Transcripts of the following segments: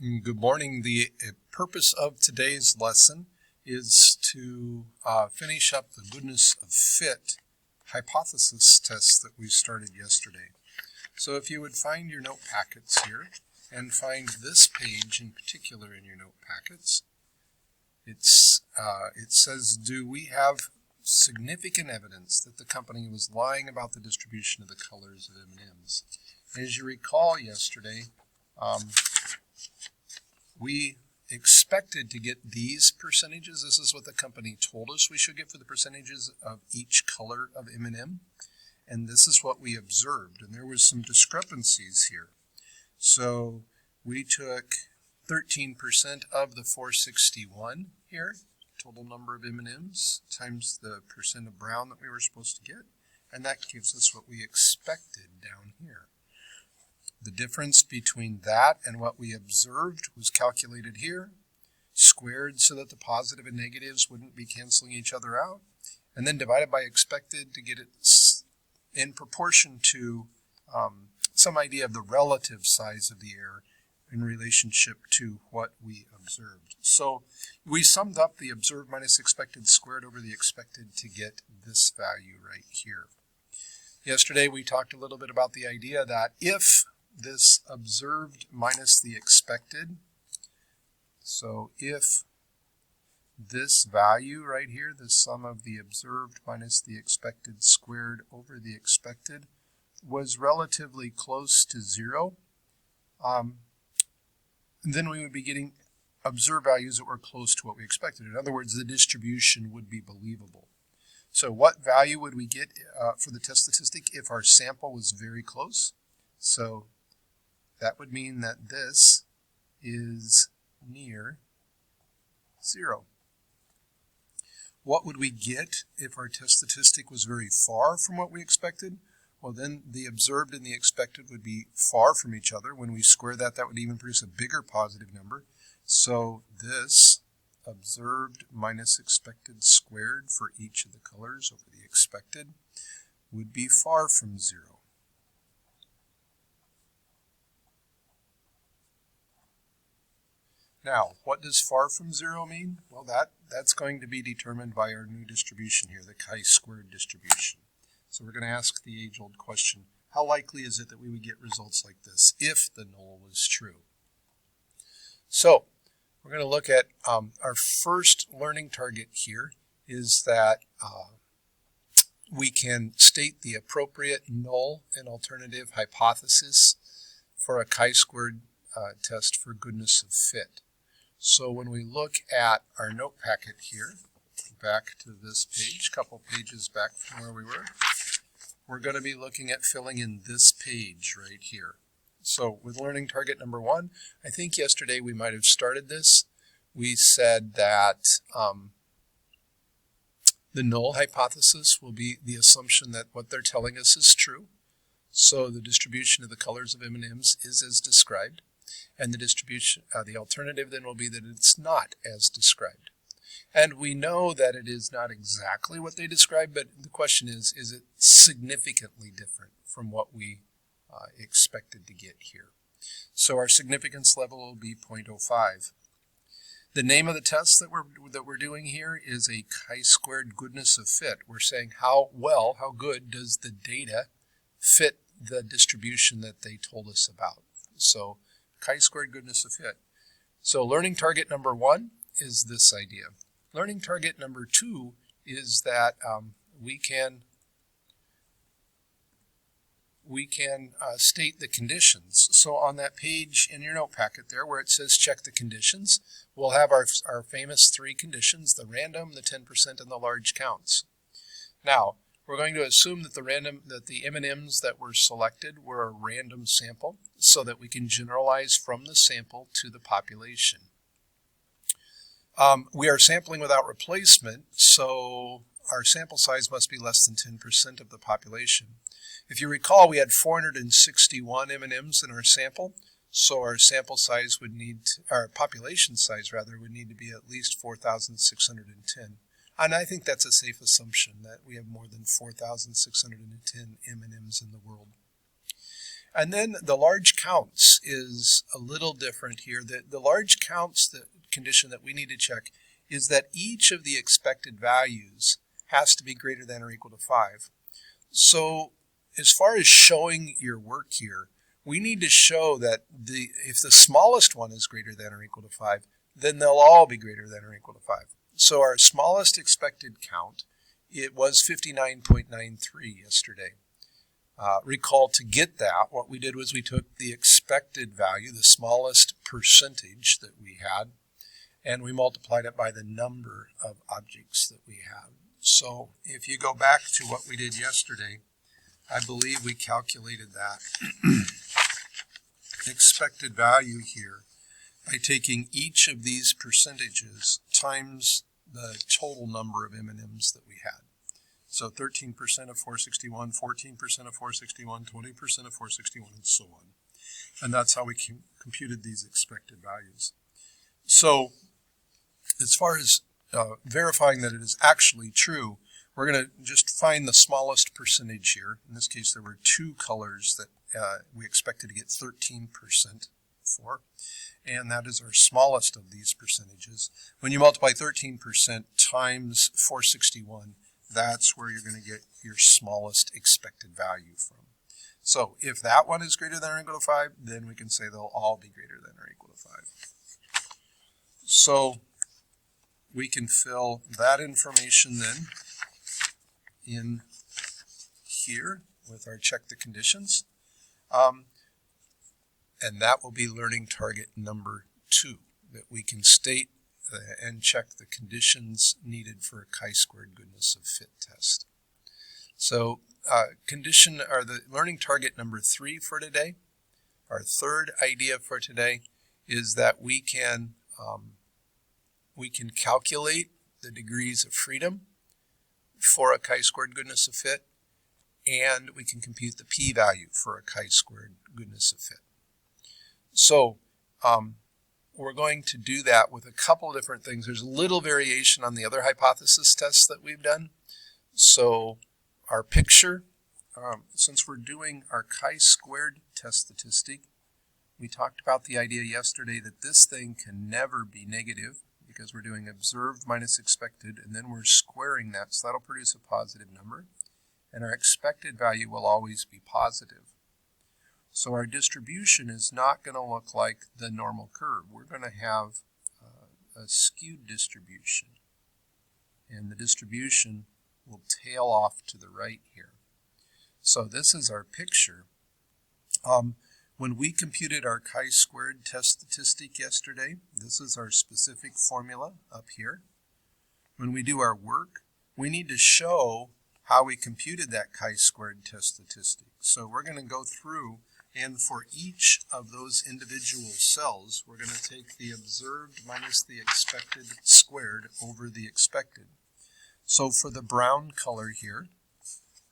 Good morning. The purpose of today's lesson is to finish up the goodness of fit hypothesis test that we started yesterday. So if you would find your note packets here and find this page in particular in your note packets, it says, do we have significant evidence that the company was lying about the distribution of the colors of M&Ms? As you recall yesterday, we expected to get these percentages. This is what the company told us we should get for the percentages of each color of M&M. And this is what we observed. And there was some discrepancies here. So we took 13% of the 461 here, total number of M&Ms, times the percent of brown that we were supposed to get. And that gives us what we expected down here. The difference between that and what we observed was calculated here, squared so that the positive and negatives wouldn't be canceling each other out, and then divided by expected to get it in proportion to some idea of the relative size of the error in relationship to what we observed. So we summed up the observed minus expected squared over the expected to get this value right here. Yesterday we talked a little bit about the idea that if this observed minus the expected, so if this value right here, the sum of the observed minus the expected squared over the expected, was relatively close to 0, then we would be getting observed values that were close to what we expected. In other words, the distribution would be believable. So what value would we get for the test statistic if our sample was very close? So that would mean that this is near 0. What would we get if our test statistic was very far from what we expected? Well, then the observed and the expected would be far from each other. When we square that, that would even produce a bigger positive number. So this observed minus expected squared for each of the colors over the expected would be far from 0. Now, what does far from 0 mean? Well, that's going to be determined by our new distribution here, the chi-squared distribution. So we're going to ask the age-old question, how likely is it that we would get results like this if the null was true? So we're going to look at our first learning target here is that we can state the appropriate null and alternative hypothesis for a chi-squared test for goodness of fit. So when we look at our note packet here, back to this page, a couple pages back from where we were, we're going to be looking at filling in this page right here. So with learning target number 1, I think yesterday we might have started this. We said that the null hypothesis will be the assumption that what they're telling us is true. So the distribution of the colors of M&Ms is as described. And the distribution, the alternative then will be that it's not as described. And we know that it is not exactly what they described, but the question is it significantly different from what we expected to get here? So our significance level will be 0.05. The name of the test that we're doing here is a chi-squared goodness of fit. We're saying how good does the data fit the distribution that they told us about. So chi-squared goodness of fit. So learning target number 1 is this idea. Learning target number 2 is that we can state the conditions. So on that page in your note packet there where it says check the conditions, we'll have our famous 3 conditions, the random, the 10%, and the large counts. Now, we're going to assume that the M&Ms that were selected were a random sample so that we can generalize from the sample to the population. We are sampling without replacement, so our sample size must be less than 10% of the population. If you recall, we had 461 M&Ms in our sample, so our sample size would need to, our population size rather, would need to be at least 4,610. And I think that's a safe assumption that we have more than 4,610 M&Ms in the world. And then the large counts is a little different here. The large counts, the condition that we need to check is that each of the expected values has to be greater than or equal to 5. So as far as showing your work here, we need to show that if the smallest one is greater than or equal to 5, then they'll all be greater than or equal to 5. So our smallest expected count, it was 59.93 yesterday. Recall, to get that, what we did was we took the expected value, the smallest percentage that we had, and we multiplied it by the number of objects that we had. So if you go back to what we did yesterday, I believe we calculated that expected value here by taking each of these percentages times the total number of M&Ms that we had. So 13% of 461, 14% of 461, 20% of 461, and so on. And that's how we computed these expected values. So as far as verifying that it is actually true, we're going to just find the smallest percentage here. In this case, there were 2 colors that we expected to get 13% for, and that is our smallest of these percentages. When you multiply 13% times 461, that's where you're going to get your smallest expected value from. So if that one is greater than or equal to 5, then we can say they'll all be greater than or equal to 5. So we can fill that information then in here with our check the conditions. And that will be learning target number 2, that we can state and check the conditions needed for a chi-squared goodness of fit test. So the learning target number 3 for today, our third idea for today, is that we can calculate the degrees of freedom for a chi-squared goodness of fit, and we can compute the p-value for a chi-squared goodness of fit. So we're going to do that with a couple of different things. There's a little variation on the other hypothesis tests that we've done. So our picture, since we're doing our chi-squared test statistic, we talked about the idea yesterday that this thing can never be negative because we're doing observed minus expected, and then we're squaring that, so that'll produce a positive number. And our expected value will always be positive. So our distribution is not going to look like the normal curve. We're going to have a skewed distribution, and the distribution will tail off to the right here. So this is our picture. When we computed our chi-squared test statistic yesterday, this is our specific formula up here. When we do our work, we need to show how we computed that chi-squared test statistic. So we're going to go through, and for each of those individual cells, we're going to take the observed minus the expected squared over the expected. So for the brown color here,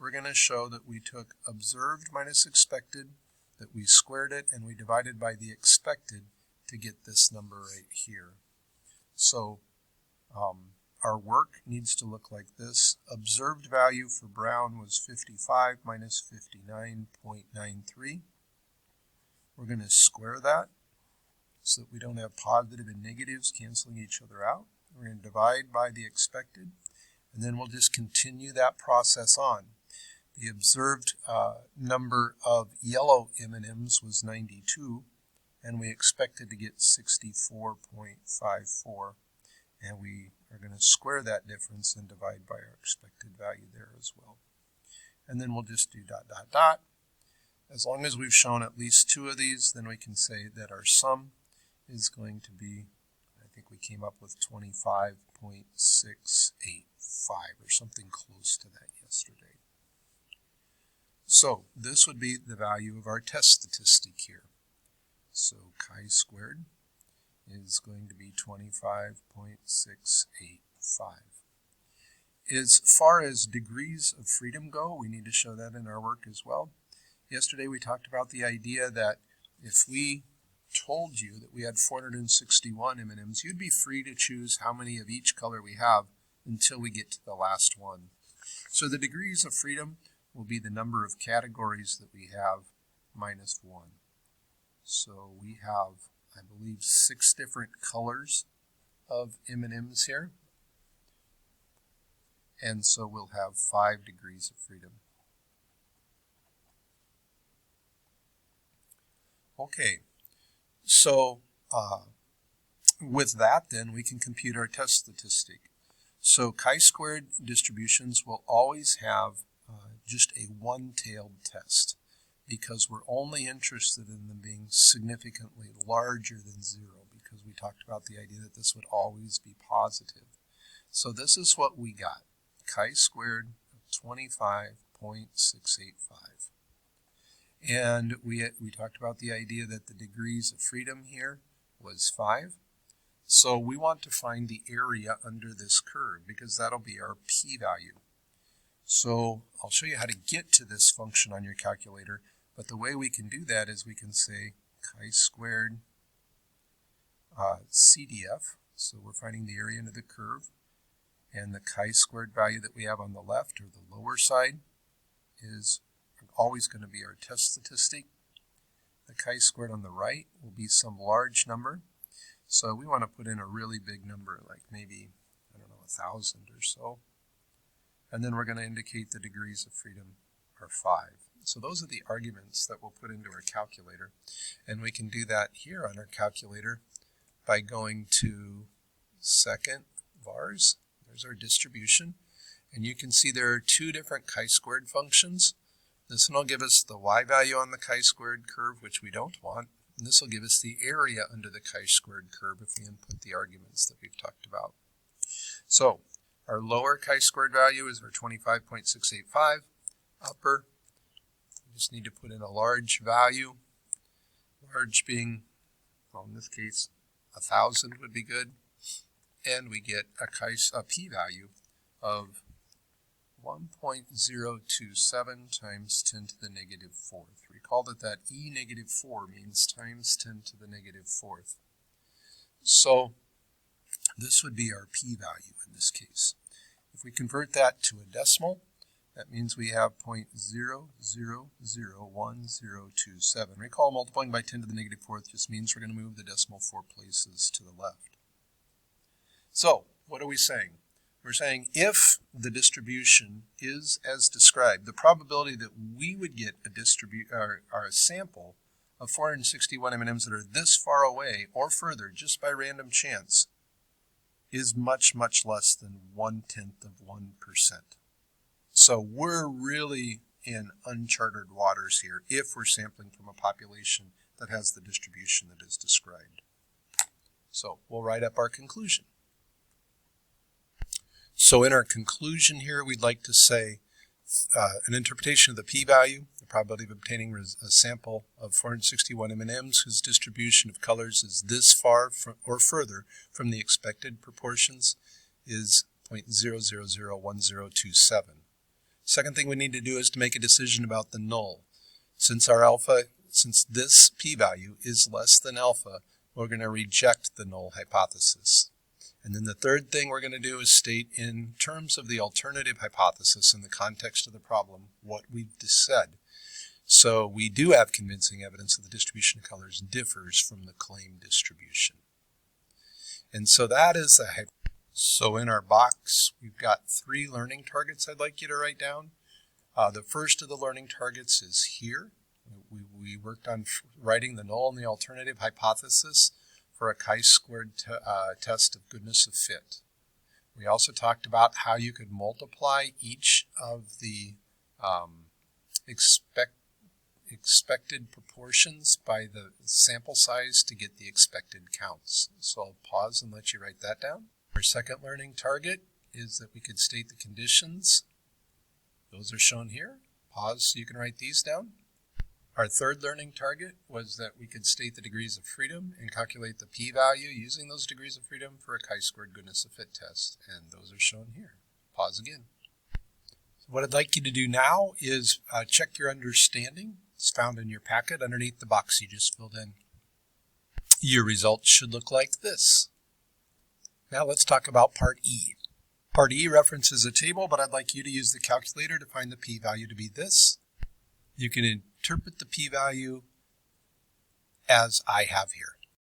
we're going to show that we took observed minus expected, that we squared it, and we divided by the expected to get this number right here. So our work needs to look like this. Observed value for brown was 55 minus 59.93. We're going to square that so that we don't have positive and negatives canceling each other out. We're going to divide by the expected, and then we'll just continue that process on. The observed number of yellow M&Ms was 92, and we expected to get 64.54, and we are going to square that difference and divide by our expected value there as well. And then we'll just do dot, dot, dot. As long as we've shown at least 2 of these, then we can say that our sum is going to be, I think we came up with 25.685 or something close to that yesterday. So this would be the value of our test statistic here. So chi-squared is going to be 25.685. As far as degrees of freedom go, we need to show that in our work as well. Yesterday we talked about the idea that if we told you that we had 461 M&Ms, you'd be free to choose how many of each color we have until we get to the last one. So the degrees of freedom will be the number of categories that we have minus 1. So we have, I believe, 6 different colors of M&Ms here. And so we'll have 5 degrees of freedom. Okay, so with that then we can compute our test statistic. So chi-squared distributions will always have just a one-tailed test because we're only interested in them being significantly larger than 0 because we talked about the idea that this would always be positive. So this is what we got, chi-squared of 25.685. And we talked about the idea that the degrees of freedom here was 5. So we want to find the area under this curve because that'll be our p-value. So I'll show you how to get to this function on your calculator, but the way we can do that is we can say chi-squared CDF, so we're finding the area under the curve, and the chi-squared value that we have on the left, or the lower side, is always going to be our test statistic. The chi-squared on the right will be some large number. So we want to put in a really big number, like maybe, I don't know, 1,000 or so. And then we're going to indicate the degrees of freedom are 5. So those are the arguments that we'll put into our calculator. And we can do that here on our calculator by going to second vars. There's our distribution. And you can see there are 2 different chi-squared functions. This one will give us the y value on the chi-squared curve, which we don't want. And this will give us the area under the chi-squared curve if we input the arguments that we've talked about. So our lower chi-squared value is our 25.685. Upper, we just need to put in a large value. Large being, well, in this case, 1,000 would be good. And we get a p-value of 1.027 times 10 to the negative 4th. Recall that e negative 4 means times 10 to the negative 4th. So this would be our p-value in this case. If we convert that to a decimal, that means we have 0.0001027. Recall multiplying by 10 to the negative 4th just means we're going to move the decimal 4 places to the left. So what are we saying? We're saying if the distribution is as described, the probability that we would get a sample of 461 M&Ms that are this far away or further just by random chance is much, much less than 1/10 of 1%. So we're really in uncharted waters here if we're sampling from a population that has the distribution that is described. So we'll write up our conclusion. So in our conclusion here, we'd like to say an interpretation of the p-value, the probability of obtaining a sample of 461 M&Ms whose distribution of colors is this far or further from the expected proportions is 0.0001027. Second thing we need to do is to make a decision about the null. Since this p-value is less than alpha, we're going to reject the null hypothesis. And then the third thing we're going to do is state in terms of the alternative hypothesis in the context of the problem what we've just said. So we do have convincing evidence that the distribution of colors differs from the claimed distribution. And so that is a hypothesis. So in our box, we've got 3 learning targets I'd like you to write down. The first of the learning targets is here. We worked on writing the null and the alternative hypothesis for a chi-squared test of goodness of fit. We also talked about how you could multiply each of the expected proportions by the sample size to get the expected counts. So I'll pause and let you write that down. Our second learning target is that we could state the conditions. Those are shown here. Pause so you can write these down. Our third learning target was that we could state the degrees of freedom and calculate the p-value using those degrees of freedom for a chi-squared goodness of fit test, and those are shown here. Pause again. So what I'd like you to do now is check your understanding. It's found in your packet underneath the box you just filled in. Your results should look like this. Now let's talk about Part E. Part E references a table, but I'd like you to use the calculator to find the p-value to be this. You can interpret the p-value as I have here.